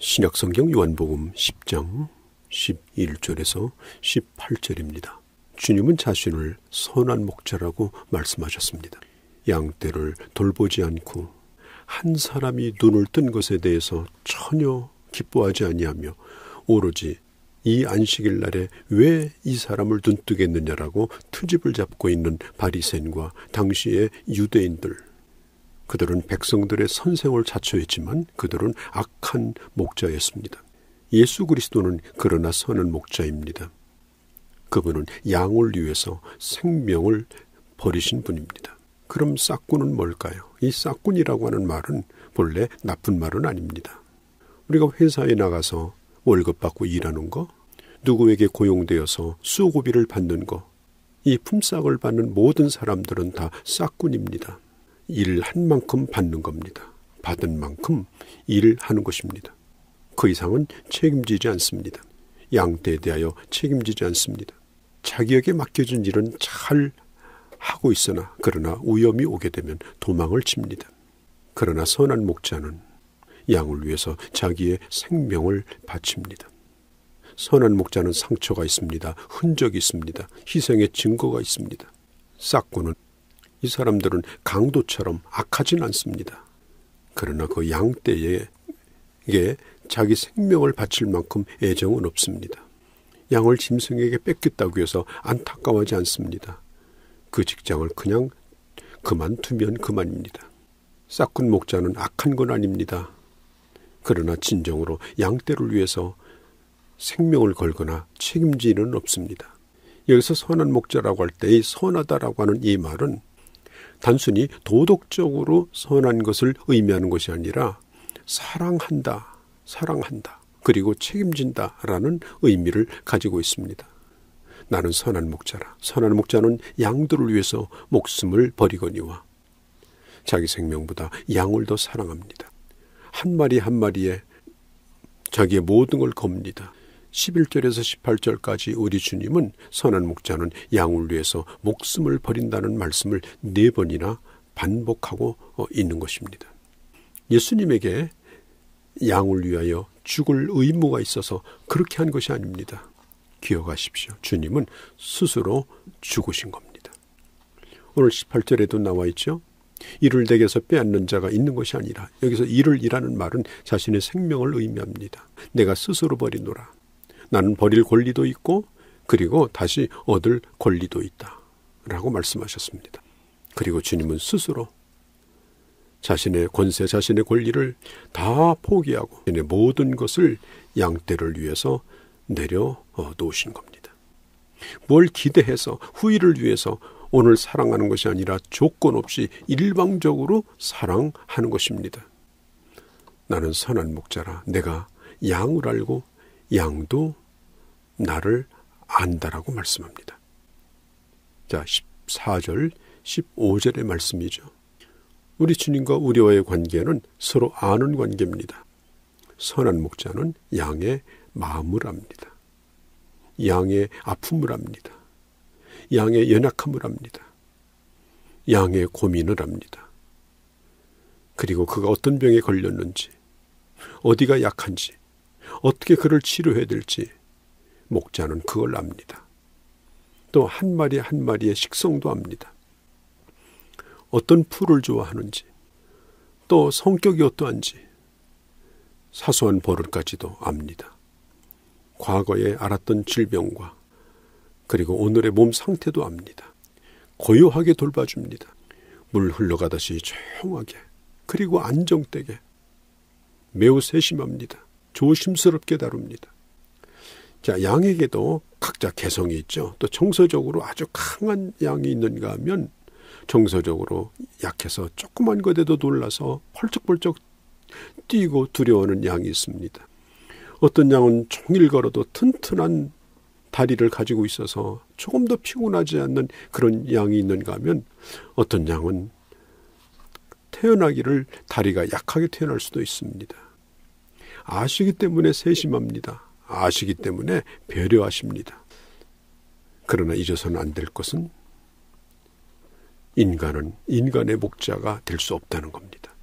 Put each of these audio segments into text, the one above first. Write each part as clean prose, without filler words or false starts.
신약성경 요한복음 10장 11절에서 18절입니다. 주님은 자신을 선한 목자라고 말씀하셨습니다. 양떼를 돌보지 않고 한 사람이 눈을 뜬 것에 대해서 전혀 기뻐하지 아니하며 오로지 이 안식일 날에 왜 이 사람을 눈뜨게 했느냐라고 트집을 잡고 있는 바리새인과 당시의 유대인들, 그들은 백성들의 선생을 자처했지만 그들은 악한 목자였습니다. 예수 그리스도는 그러나 선한 목자입니다. 그분은 양을 위해서 생명을 버리신 분입니다. 그럼 싹꾼은 뭘까요? 이 싹꾼이라고 하는 말은 본래 나쁜 말은 아닙니다. 우리가 회사에 나가서 월급 받고 일하는 거, 누구에게 고용되어서 수고비를 받는 거, 이 품삯을 받는 모든 사람들은 다 싹꾼입니다. 일한 만큼 받는 겁니다. 받은 만큼 일하는 것입니다. 그 이상은 책임지지 않습니다. 양떼에 대하여 책임지지 않습니다. 자기에게 맡겨진 일은 잘 하고 있으나 그러나 위험이 오게 되면 도망을 칩니다. 그러나 선한 목자는 양을 위해서 자기의 생명을 바칩니다. 선한 목자는 상처가 있습니다. 흔적이 있습니다. 희생의 증거가 있습니다. 싹꾼은 이 사람들은 강도처럼 악하진 않습니다. 그러나 그 양떼에게 자기 생명을 바칠 만큼 애정은 없습니다. 양을 짐승에게 뺏겼다고 해서 안타까워하지 않습니다. 그 직장을 그냥 그만두면 그만입니다. 싹꾼 목자는 악한 건 아닙니다. 그러나 진정으로 양떼를 위해서 생명을 걸거나 책임지는 없습니다. 여기서 선한 목자라고 할 때 이 선하다라고 하는 이 말은 단순히 도덕적으로 선한 것을 의미하는 것이 아니라 사랑한다, 그리고 책임진다라는 의미를 가지고 있습니다. 나는 선한 목자라. 선한 목자는 양들을 위해서 목숨을 버리거니와 자기 생명보다 양을 더 사랑합니다. 한 마리 한 마리에 자기의 모든 걸 겁니다. 11절에서 18절까지 우리 주님은 선한 목자는 양을 위해서 목숨을 버린다는 말씀을 4번이나 반복하고 있는 것입니다. 예수님에게 양을 위하여 죽을 의무가 있어서 그렇게 한 것이 아닙니다. 기억하십시오. 주님은 스스로 죽으신 겁니다. 오늘 18절에도 나와 있죠. 이를 내게서 빼앗는 자가 있는 것이 아니라, 여기서 이를이라는 말은 자신의 생명을 의미합니다. 내가 스스로 버리노라. 나는 버릴 권리도 있고 그리고 다시 얻을 권리도 있다 라고 말씀하셨습니다. 그리고 주님은 스스로 자신의 권세, 자신의 권리를 다 포기하고 자신의 모든 것을 양떼를 위해서 내려놓으신 겁니다. 뭘 기대해서 후일을 위해서 오늘 사랑하는 것이 아니라 조건 없이 일방적으로 사랑하는 것입니다. 나는 선한 목자라. 내가 양을 알고 양도 나를 안다라고 말씀합니다. 자, 14절, 15절의 말씀이죠. 우리 주님과 우리와의 관계는 서로 아는 관계입니다. 선한 목자는 양의 마음을 압니다. 양의 아픔을 압니다. 양의 연약함을 압니다. 양의 고민을 압니다. 그리고 그가 어떤 병에 걸렸는지, 어디가 약한지, 어떻게 그를 치료해야 될지 목자는 그걸 압니다. 또 한 마리 한 마리의 식성도 압니다. 어떤 풀을 좋아하는지, 또 성격이 어떠한지 사소한 버릇까지도 압니다. 과거에 알았던 질병과 그리고 오늘의 몸 상태도 압니다. 고요하게 돌봐줍니다. 물 흘러가듯이 조용하게 그리고 안정되게 매우 세심합니다. 조심스럽게 다룹니다. 자, 양에게도 각자 개성이 있죠. 또 정서적으로 아주 강한 양이 있는가 하면 정서적으로 약해서 조그만 것에도 놀라서 펄쩍펄쩍 뛰고 두려워하는 양이 있습니다. 어떤 양은 종일 걸어도 튼튼한 다리를 가지고 있어서 조금 더 피곤하지 않는 그런 양이 있는가 하면 어떤 양은 태어나기를 다리가 약하게 태어날 수도 있습니다. 아시기 때문에 세심합니다. 아시기 때문에 배려하십니다. 그러나 잊어서는 안 될 것은 인간은 인간의 목자가 될 수 없다는 겁니다.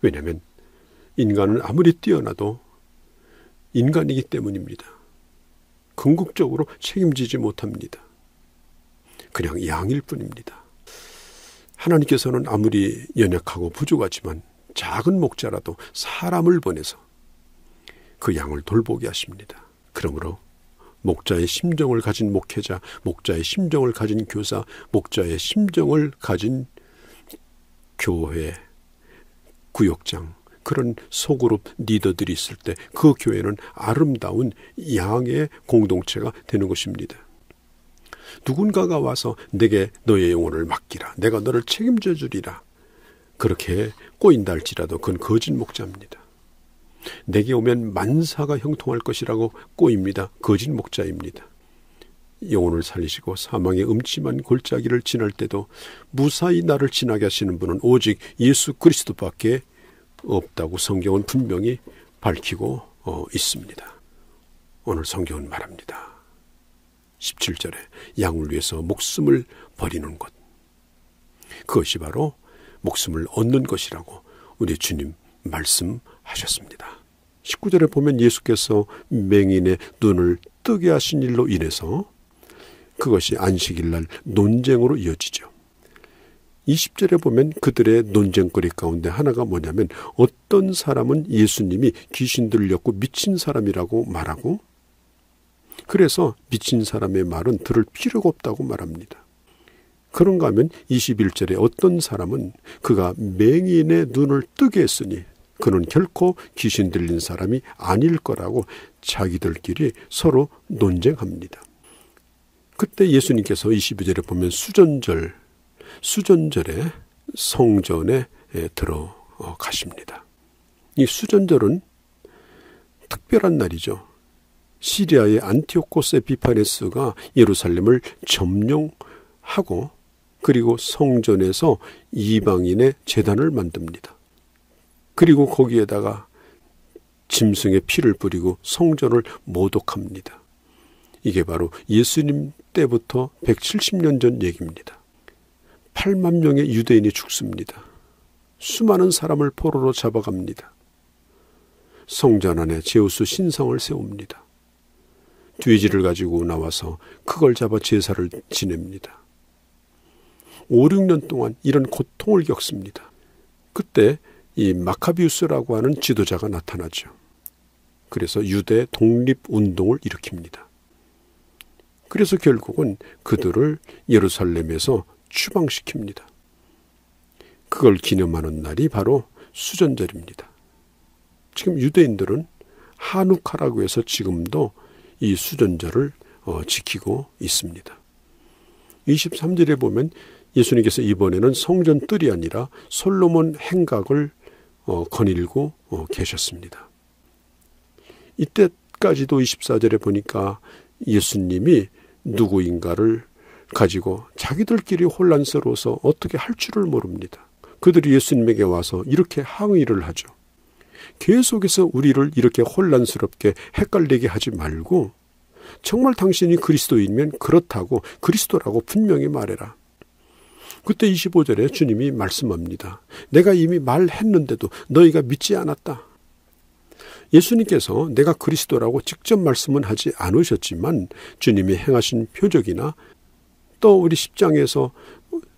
왜냐하면 인간은 아무리 뛰어나도 인간이기 때문입니다. 궁극적으로 책임지지 못합니다. 그냥 양일 뿐입니다. 하나님께서는 아무리 연약하고 부족하지만 작은 목자라도 사람을 보내서 그 양을 돌보게 하십니다. 그러므로 목자의 심정을 가진 목회자, 목자의 심정을 가진 교사, 목자의 심정을 가진 교회, 구역장, 그런 소그룹 리더들이 있을 때 그 교회는 아름다운 양의 공동체가 되는 것입니다. 누군가가 와서 내게 너의 영혼을 맡기라, 내가 너를 책임져 주리라, 그렇게 꼬인다 할지라도 그건 거짓 목자입니다. 내게 오면 만사가 형통할 것이라고 꼬입니다. 거짓 목자입니다. 영혼을 살리시고 사망의 음침한 골짜기를 지날 때도 무사히 나를 지나게 하시는 분은 오직 예수 그리스도밖에 없다고 성경은 분명히 밝히고 있습니다. 오늘 성경은 말합니다. 17절에 양을 위해서 목숨을 버리는 것, 그것이 바로 목숨을 얻는 것이라고 우리 주님 말씀하셨습니다. 19절에 보면 예수께서 맹인의 눈을 뜨게 하신 일로 인해서 그것이 안식일날 논쟁으로 이어지죠. 20절에 보면 그들의 논쟁거리 가운데 하나가 뭐냐면 어떤 사람은 예수님이 귀신 들렸고 미친 사람이라고 말하고, 그래서 미친 사람의 말은 들을 필요가 없다고 말합니다. 그런가 하면 21절에 어떤 사람은 그가 맹인의 눈을 뜨게 했으니 그는 결코 귀신 들린 사람이 아닐 거라고 자기들끼리 서로 논쟁합니다. 그때 예수님께서 22절에 보면 수전절에 성전에 들어가십니다. 이 수전절은 특별한 날이죠. 시리아의 안티오코스 에피파네스가 예루살렘을 점령하고 그리고 성전에서 이방인의 제단을 만듭니다. 그리고 거기에다가 짐승의 피를 뿌리고 성전을 모독합니다. 이게 바로 예수님 때부터 170년 전 얘기입니다. 8만 명의 유대인이 죽습니다. 수많은 사람을 포로로 잡아갑니다. 성전 안에 제우스 신상을 세웁니다. 돼지를 가지고 나와서 그걸 잡아 제사를 지냅니다. 5, 6년 동안 이런 고통을 겪습니다. 그때 이 마카비우스라고 하는 지도자가 나타나죠. 그래서 유대 독립운동을 일으킵니다. 그래서 결국은 그들을 예루살렘에서 추방시킵니다. 그걸 기념하는 날이 바로 수전절입니다. 지금 유대인들은 하누카라고 해서 지금도 이 수전절을 지키고 있습니다. 23절에 보면 예수님께서 이번에는 성전 뜰이 아니라 솔로몬 행각을 거닐고 계셨습니다. 이때까지도 24절에 보니까 예수님이 누구인가를 가지고 자기들끼리 혼란스러워서 어떻게 할 줄을 모릅니다. 그들이 예수님에게 와서 이렇게 항의를 하죠. 계속해서 우리를 이렇게 혼란스럽게 헷갈리게 하지 말고 정말 당신이 그리스도이면 그렇다고 그리스도라고 분명히 말해라. 그때 25절에 주님이 말씀합니다. 내가 이미 말했는데도 너희가 믿지 않았다. 예수님께서 내가 그리스도라고 직접 말씀은 하지 않으셨지만 주님이 행하신 표적이나 또 우리 10장에서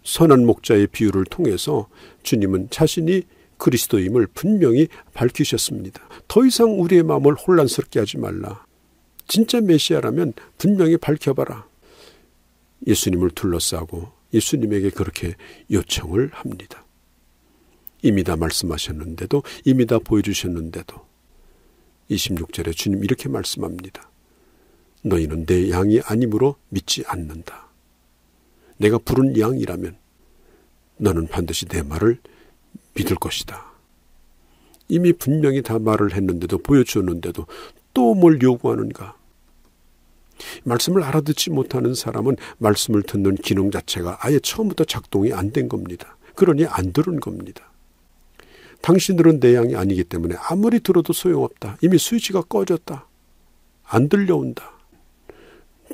선한 목자의 비유를 통해서 주님은 자신이 그리스도임을 분명히 밝히셨습니다. 더 이상 우리의 마음을 혼란스럽게 하지 말라. 진짜 메시아라면 분명히 밝혀봐라. 예수님을 둘러싸고 예수님에게 그렇게 요청을 합니다. 이미 다 말씀하셨는데도, 이미 다 보여주셨는데도 26절에 주님 이렇게 말씀합니다. 너희는 내 양이 아니므로 믿지 않는다. 내가 부른 양이라면 너는 반드시 내 말을 믿을 것이다. 이미 분명히 다 말을 했는데도, 보여주었는데도 또 뭘 요구하는가? 말씀을 알아듣지 못하는 사람은 말씀을 듣는 기능 자체가 아예 처음부터 작동이 안 된 겁니다. 그러니 안 들은 겁니다. 당신들은 내 양이 아니기 때문에 아무리 들어도 소용없다. 이미 스위치가 꺼졌다. 안 들려온다.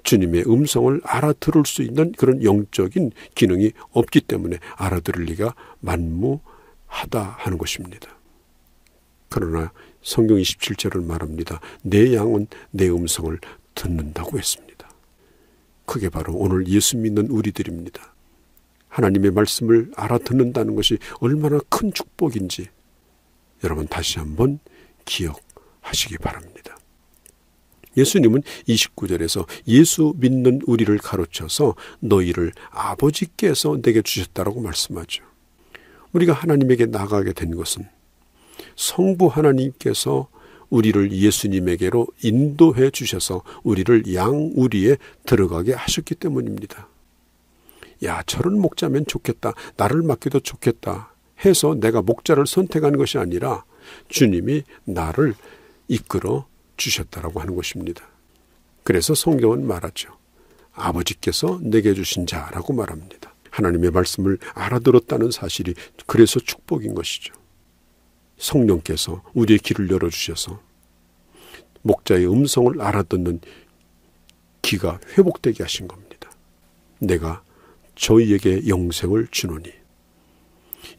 주님의 음성을 알아들을 수 있는 그런 영적인 기능이 없기 때문에 알아들을 리가 만무하다 하는 것입니다. 그러나 성경 27절을 말합니다. 내 양은 내 음성을 듣는다고 했습니다. 그게 바로 오늘 예수 믿는 우리들입니다. 하나님의 말씀을 알아듣는다는 것이 얼마나 큰 축복인지 여러분 다시 한번 기억하시기 바랍니다. 예수님은 29절에서 예수 믿는 우리를 가르쳐서 너희를 아버지께서 내게 주셨다라고 말씀하죠. 우리가 하나님에게 나가게 된 것은 성부 하나님께서 우리를 예수님에게로 인도해 주셔서 우리를 양우리에 들어가게 하셨기 때문입니다. 야, 저런 목자면 좋겠다, 나를 맡겨도 좋겠다 해서 내가 목자를 선택한 것이 아니라 주님이 나를 이끌어 주셨다라고 하는 것입니다. 그래서 성경은 말하죠. 아버지께서 내게 주신 자라고 말합니다. 하나님의 말씀을 알아들었다는 사실이 그래서 축복인 것이죠. 성령께서 우리의 귀를 열어주셔서 목자의 음성을 알아듣는 귀가 회복되게 하신 겁니다. 내가 저희에게 영생을 주노니.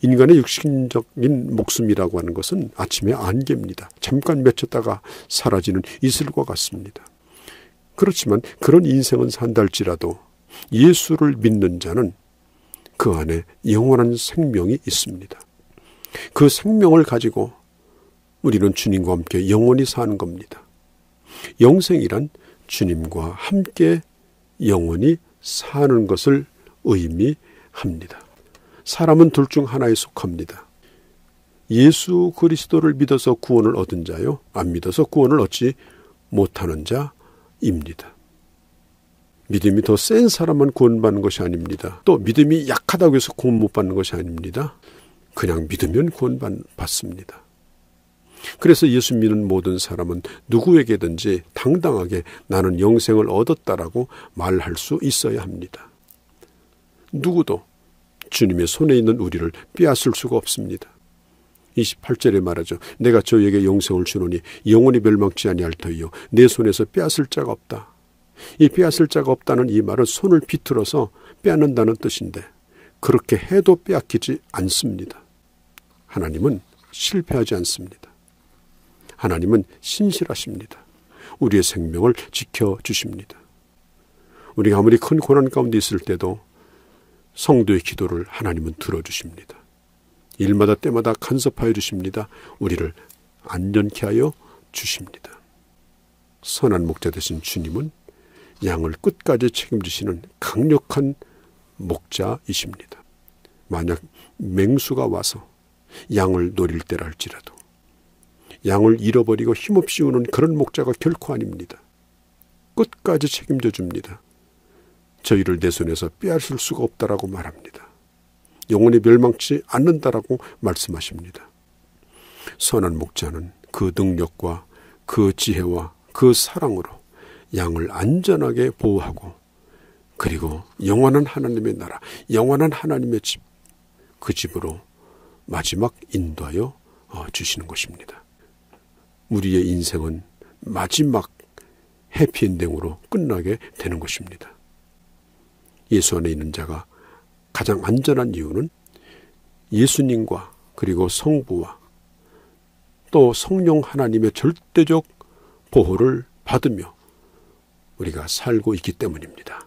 인간의 육신적인 목숨이라고 하는 것은 아침의 안개입니다. 잠깐 맺혔다가 사라지는 이슬과 같습니다. 그렇지만 그런 인생은 산달지라도 예수를 믿는 자는 그 안에 영원한 생명이 있습니다. 그 생명을 가지고 우리는 주님과 함께 영원히 사는 겁니다. 영생이란 주님과 함께 영원히 사는 것을 의미합니다. 사람은 둘 중 하나에 속합니다. 예수 그리스도를 믿어서 구원을 얻은 자요, 안 믿어서 구원을 얻지 못하는 자입니다. 믿음이 더 센 사람만 구원받는 것이 아닙니다. 또 믿음이 약하다고 해서 구원 못 받는 것이 아닙니다. 그냥 믿으면 구원받습니다. 그래서 예수 믿는 모든 사람은 누구에게든지 당당하게 나는 영생을 얻었다라고 말할 수 있어야 합니다. 누구도 주님의 손에 있는 우리를 빼앗을 수가 없습니다. 28절에 말하죠. 내가 저에게 영생을 주노니 영원히 멸망치 아니할 터이요 내 손에서 빼앗을 자가 없다. 이 빼앗을 자가 없다는 이 말은 손을 비틀어서 빼앗는다는 뜻인데 그렇게 해도 빼앗기지 않습니다. 하나님은 실패하지 않습니다. 하나님은 신실하십니다. 우리의 생명을 지켜주십니다. 우리가 아무리 큰 고난 가운데 있을 때도 성도의 기도를 하나님은 들어주십니다. 일마다 때마다 간섭하여 주십니다. 우리를 안전케 하여 주십니다. 선한 목자 되신 주님은 양을 끝까지 책임지시는 강력한 목자이십니다. 만약 맹수가 와서 양을 노릴 때라 할지라도 양을 잃어버리고 힘없이 우는 그런 목자가 결코 아닙니다. 끝까지 책임져 줍니다. 저희를 내 손에서 빼앗을 수가 없다라고 말합니다. 영원히 멸망치 않는다라고 말씀하십니다. 선한 목자는 그 능력과 그 지혜와 그 사랑으로 양을 안전하게 보호하고 그리고 영원한 하나님의 나라, 영원한 하나님의 집, 그 집으로 마지막 인도하여 주시는 것입니다. 우리의 인생은 마지막 해피엔딩으로 끝나게 되는 것입니다. 예수 안에 있는 자가 가장 안전한 이유는 예수님과 그리고 성부와 또 성령 하나님의 절대적 보호를 받으며 우리가 살고 있기 때문입니다.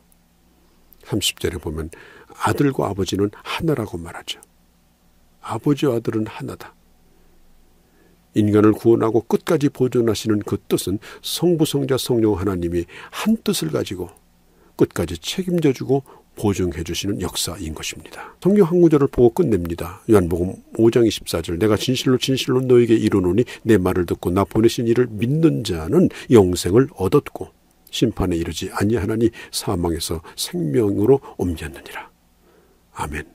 30절에 보면 아들과 아버지는 하나라고 말하죠. 아버지와 아들은 하나다. 인간을 구원하고 끝까지 보존하시는 그 뜻은 성부, 성자, 성령 하나님이 한 뜻을 가지고 끝까지 책임져주고 보증해 주시는 역사인 것입니다. 성경 한 구절을 보고 끝냅니다. 요한복음 5장 24절 내가 진실로 진실로 너에게 이르노니 내 말을 듣고 나 보내신 이를 믿는 자는 영생을 얻었고 심판에 이르지 아니하나니 사망에서 생명으로 옮겼느니라. 아멘.